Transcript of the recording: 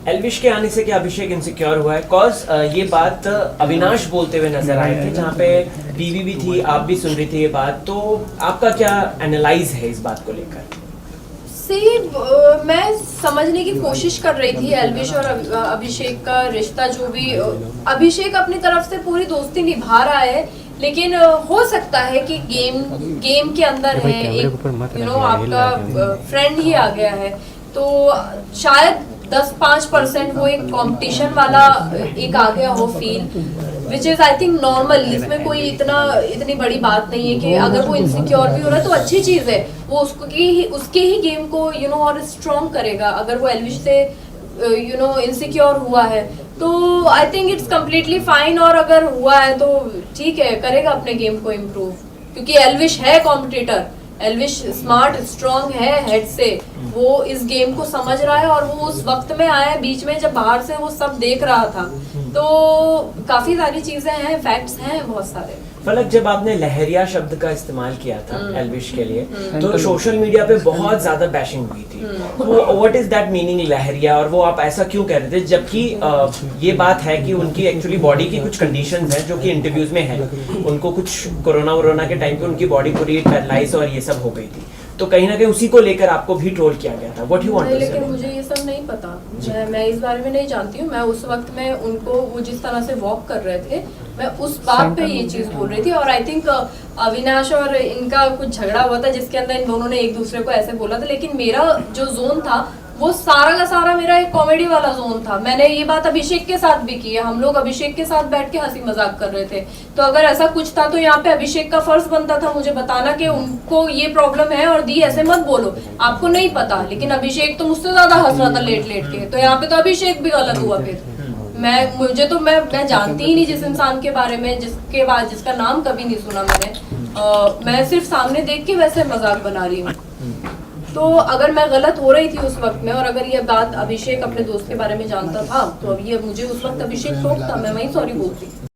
एल्विश के आने से क्या अभिषेक इनसिक्योर हुआ है? कॉज ये बात अविनाश बोलते हुए नजर आए थे, जहाँ पे बीवी भी थी, आप भी सुन रही थी ये बात, तो आपका क्या एनालाइज है इस बात को लेकर? मैं समझने की कोशिश कर रही थी एल्विश और अभिषेक का रिश्ता, जो भी अभिषेक अपनी तरफ से पूरी दोस्ती निभा रहा है, लेकिन हो सकता है कि गेम के अंदर है एक आपका फ्रेंड ही आ गया है, तो शायद 10-5% वो एक कंपटीशन वाला एक आ गया हो feel, which is I think normal. इसमें कोई इतनी बड़ी बात नहीं है कि अगर वो इनसिक्योर भी हो रहा है तो अच्छी चीज है, वो उसके ही गेम को और स्ट्रॉन्ग करेगा। अगर वो एल्विश से इनसिक्योर हुआ है तो I think it's completely fine, और अगर हुआ है तो ठीक है, करेगा अपने गेम को इम्प्रूव, क्योंकि एल्विश है कॉम्पिटिटर, एल्विश स्मार्ट स्ट्रॉन्ग है हेड से, वो इस गेम को समझ रहा है, और वो उस वक्त में आया है बीच में जब बाहर से वो सब देख रहा था, तो काफी सारी चीजें हैं, फैक्ट्स हैं बहुत सारे। फलक, जब आपने लहरिया शब्द का इस्तेमाल किया था एल्विश के लिए, तो सोशल मीडिया पे बहुत ज्यादा बैशिंग हुई थी, तो व्हाट इज दैट मीनिंग लहरिया, और वो आप ऐसा क्यों कह रहे थे, जबकि ये बात है कि उनकी एक्चुअली बॉडी की कुछ कंडीशंस हैं जो कि इंटरव्यूज में है, उनको कुछ कोरोना के टाइम पे उनकी बॉडी पूरी पैरालाइज और ये सब हो गई थी, तो कहीं ना कहीं उसी को लेकर आपको भी ट्रोल किया गया था। व्हाट यू वांट टू से? लेकिन मुझे ये सब नहीं पता, मैं इस बारे में नहीं जानती हूँ। मैं उस वक्त में उनको, वो जिस तरह से वॉक कर रहे थे, मैं उस बात पे ये चीज बोल रही थी, और आई थिंक अविनाश और इनका कुछ झगड़ा हुआ था जिसके अंदर इन दोनों ने एक दूसरे को ऐसे बोला था, लेकिन मेरा जो जोन था वो सारा का सारा मेरा एक कॉमेडी वाला जोन था। मैंने ये बात अभिषेक के साथ भी की है, हम लोग अभिषेक के साथ बैठ के हंसी मजाक कर रहे थे, तो अगर ऐसा कुछ था तो यहाँ पे अभिषेक का फर्ज बनता था मुझे बताना कि उनको ये प्रॉब्लम है और दी ऐसे मत बोलो, आपको नहीं पता, लेकिन अभिषेक तो मुझसे ज्यादा हंस रहा था लेट के, तो यहाँ पे तो अभिषेक भी गलत हुआ। फिर मैं जानती ही नहीं जिस इंसान के बारे में, जिसका नाम कभी नहीं सुना मैंने, मैं सिर्फ सामने देख के वैसे मजाक बना रही हूँ, तो अगर मैं गलत हो रही थी उस वक्त में, और अगर ये बात अभिषेक अपने दोस्त के बारे में जानता था, तो अब ये मुझे उस वक्त अभिषेक टोकता, मैं वहीं सॉरी बोलती।